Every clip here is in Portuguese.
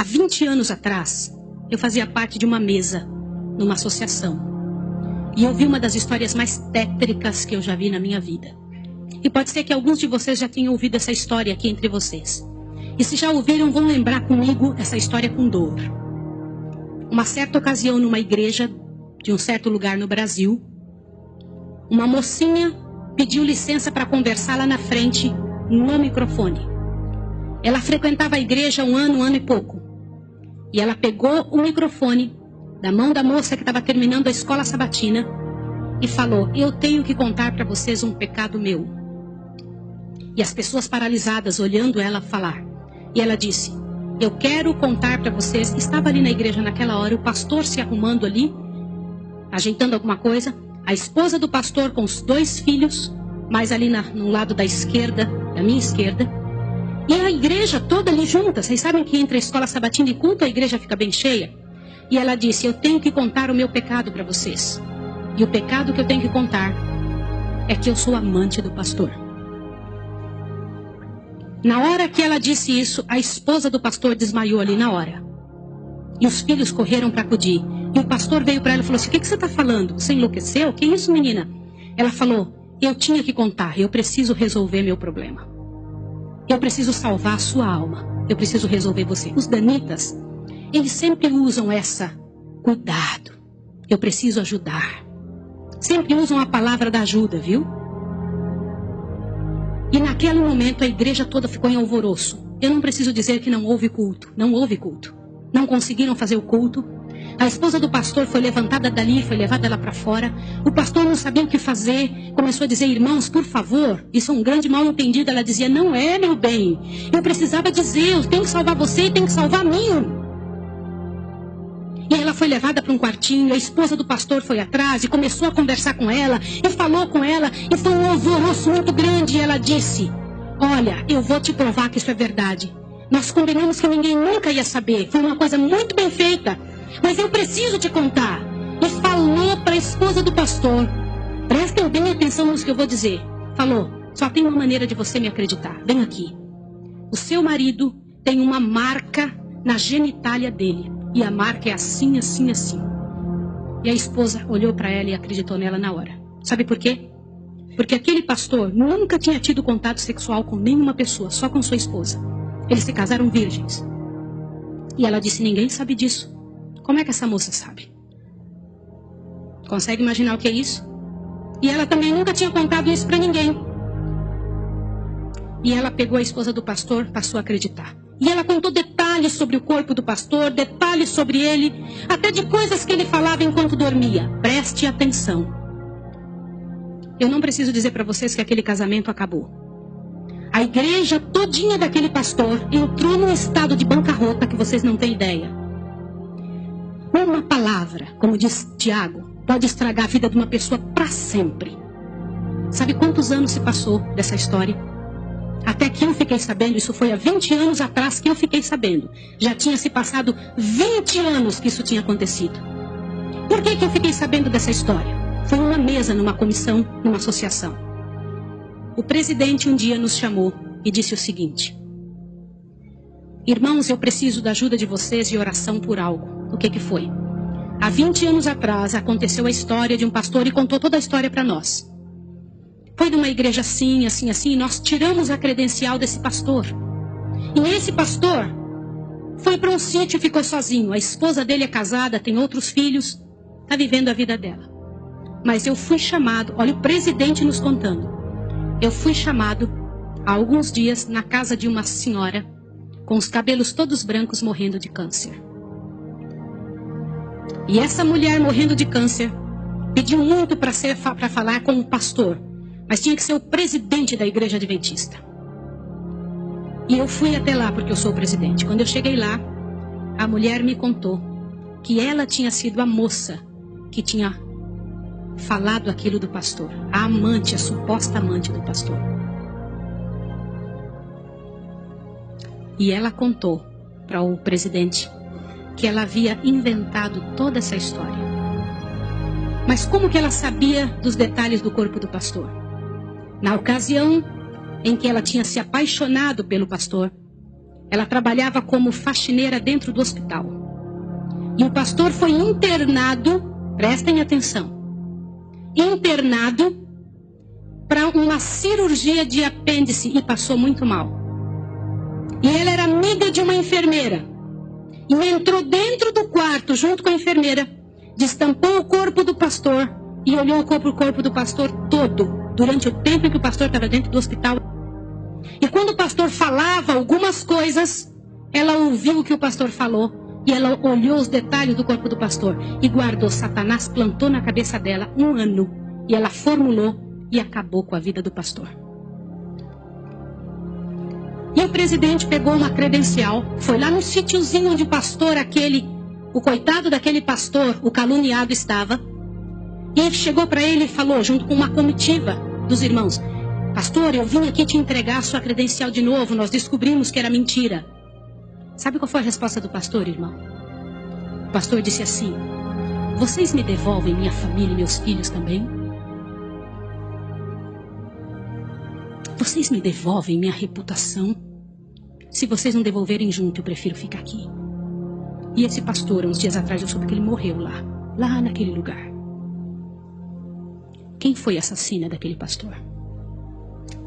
20 anos atrás, eu fazia parte de uma mesa, numa associação. E eu vi uma das histórias mais tétricas que eu já vi na minha vida. E pode ser que alguns de vocês já tenham ouvido essa história aqui entre vocês. E se já ouviram, vão lembrar comigo essa história com dor. Uma certa ocasião, numa igreja de um certo lugar no Brasil, uma mocinha pediu licença para conversar lá na frente, no microfone. Ela frequentava a igreja há um ano e pouco. E ela pegou o microfone da mão da moça que estava terminando a escola sabatina e falou: eu tenho que contar para vocês um pecado meu. E as pessoas paralisadas olhando ela falar. E ela disse: eu quero contar para vocês. Estava ali na igreja naquela hora, o pastor se arrumando ali, ajeitando alguma coisa. A esposa do pastor com os 2 filhos, mais ali no lado da esquerda, da minha esquerda. E a igreja toda ali junta. Vocês sabem que entre a escola sabatina e culto a igreja fica bem cheia. E ela disse: eu tenho que contar o meu pecado para vocês. E o pecado que eu tenho que contar é que eu sou amante do pastor. Na hora que ela disse isso, a esposa do pastor desmaiou ali na hora. E os filhos correram para acudir. E o pastor veio para ela e falou assim: o que você está falando? Você enlouqueceu? Que isso, menina? Ela falou: eu tinha que contar. Eu preciso resolver meu problema. Eu preciso salvar a sua alma. Eu preciso resolver você. Os danitas, eles sempre usam essa: cuidado. Eu preciso ajudar. Sempre usam a palavra da ajuda, viu? E naquele momento a igreja toda ficou em alvoroço. Eu não preciso dizer que não houve culto. Não houve culto. Não conseguiram fazer o culto. A esposa do pastor foi levantada dali, foi levada lá para fora. O pastor não sabia o que fazer. Começou a dizer: irmãos, por favor, isso é um grande mal entendido. Ela dizia: não é, meu bem. Eu precisava dizer, eu tenho que salvar você e tenho que salvar a mim. E ela foi levada para um quartinho. A esposa do pastor foi atrás e começou a conversar com ela. E falou com ela. E foi um alvoroço muito grande. E ela disse: olha, eu vou te provar que isso é verdade. Nós combinamos que ninguém nunca ia saber. Foi uma coisa muito bem feita. Mas eu preciso te contar. E falou para a esposa do pastor. Prestem bem atenção nisso que eu vou dizer. Falou: só tem uma maneira de você me acreditar. Vem aqui. O seu marido tem uma marca na genitália dele. E a marca é assim, assim, assim. E a esposa olhou para ela e acreditou nela na hora. Sabe por quê? Porque aquele pastor nunca tinha tido contato sexual com nenhuma pessoa, só com sua esposa. Eles se casaram virgens. E ela disse: ninguém sabe disso. Como é que essa moça sabe? Consegue imaginar o que é isso? E ela também nunca tinha contado isso para ninguém. E ela pegou a esposa do pastor, passou a acreditar. E ela contou detalhes sobre o corpo do pastor, detalhes sobre ele, até de coisas que ele falava enquanto dormia. Preste atenção. Eu não preciso dizer para vocês que aquele casamento acabou. A igreja todinha daquele pastor entrou num estado de bancarrota que vocês não têm ideia. Uma palavra, como diz Tiago, pode estragar a vida de uma pessoa para sempre. Sabe quantos anos se passou dessa história? Até que eu fiquei sabendo, isso foi há 20 anos atrás que eu fiquei sabendo. Já tinha se passado 20 anos que isso tinha acontecido. Por que eu fiquei sabendo dessa história? Foi numa mesa, numa comissão, numa associação. O presidente um dia nos chamou e disse o seguinte: irmãos, eu preciso da ajuda de vocês de oração por algo. O que foi? Há 20 anos atrás aconteceu a história de um pastor e contou toda a história para nós. Foi numa igreja assim, assim, assim, e nós tiramos a credencial desse pastor. E esse pastor foi para um sítio e ficou sozinho. A esposa dele é casada, tem outros filhos, está vivendo a vida dela. Mas eu fui chamado, olha o presidente nos contando. Eu fui chamado há alguns dias na casa de uma senhora com os cabelos todos brancos morrendo de câncer. E essa mulher morrendo de câncer pediu muito para falar com o pastor, mas tinha que ser o presidente da igreja adventista. E eu fui até lá porque eu sou o presidente. Quando eu cheguei lá, a mulher me contou que ela tinha sido a moça que tinha falado aquilo do pastor. A amante, a suposta amante do pastor. E ela contou para o presidente que ela havia inventado toda essa história. Mas como que ela sabia dos detalhes do corpo do pastor? Na ocasião em que ela tinha se apaixonado pelo pastor, Ela trabalhava como faxineira dentro do hospital. E o pastor foi internado, prestem atenção, internado para uma cirurgia de apêndice e passou muito mal. E ela era amiga de uma enfermeira. E entrou dentro do quarto junto com a enfermeira, destampou o corpo do pastor e olhou o corpo do pastor todo, durante o tempo em que o pastor estava dentro do hospital. E quando o pastor falava algumas coisas, ela ouviu o que o pastor falou e ela olhou os detalhes do corpo do pastor e guardou. Satanás plantou na cabeça dela 1 ano e ela formulou e acabou com a vida do pastor. E o presidente pegou uma credencial, foi lá no sítiozinho onde o pastor o coitado daquele pastor, o caluniado estava, e chegou para ele e falou, junto com uma comitiva dos irmãos: pastor, eu vim aqui te entregar a sua credencial de novo, nós descobrimos que era mentira. Sabe qual foi a resposta do pastor, irmão? O pastor disse assim: vocês me devolvem minha família e meus filhos também? Vocês me devolvem minha reputação? Se vocês não devolverem junto, eu prefiro ficar aqui. E esse pastor, uns dias atrás, eu soube que ele morreu lá naquele lugar. Quem foi a assassina daquele pastor?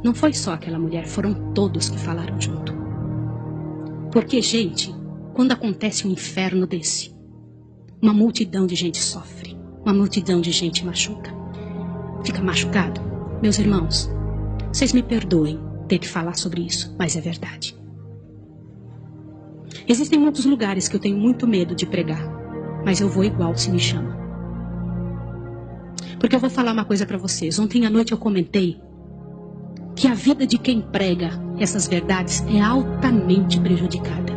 Não foi só aquela mulher, foram todos que falaram junto. Porque, gente, quando acontece um inferno desse, uma multidão de gente sofre, uma multidão de gente machuca. Fica machucado. Meus irmãos, vocês me perdoem ter que falar sobre isso, mas é verdade. Existem muitos lugares que eu tenho muito medo de pregar, mas eu vou igual se me chama. Porque eu vou falar uma coisa para vocês. Ontem à noite eu comentei que a vida de quem prega essas verdades é altamente prejudicada.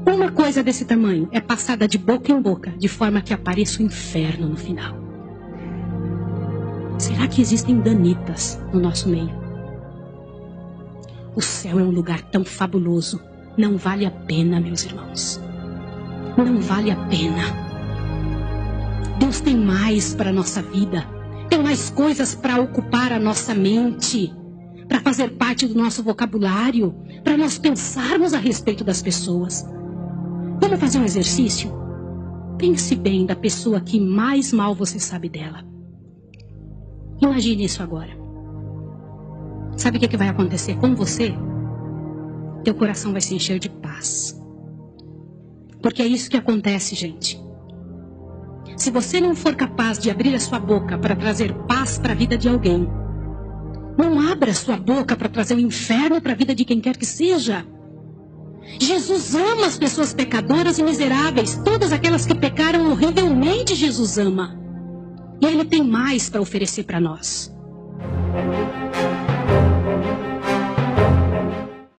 Uma coisa desse tamanho é passada de boca em boca, de forma que apareça o inferno no final. Será que existem danitas no nosso meio? O céu é um lugar tão fabuloso. Não vale a pena, meus irmãos. Não vale a pena. Deus tem mais para a nossa vida. Tem mais coisas para ocupar a nossa mente, para fazer parte do nosso vocabulário, para nós pensarmos a respeito das pessoas. Vamos fazer um exercício? Pense bem da pessoa que mais mal você sabe dela. Imagine isso agora. Sabe o que vai acontecer com você? Teu coração vai se encher de paz. Porque é isso que acontece, gente. Se você não for capaz de abrir a sua boca para trazer paz para a vida de alguém, não abra a sua boca para trazer o inferno para a vida de quem quer que seja. Jesus ama as pessoas pecadoras e miseráveis. Todas aquelas que pecaram horrivelmente, Jesus ama. E Ele tem mais para oferecer para nós.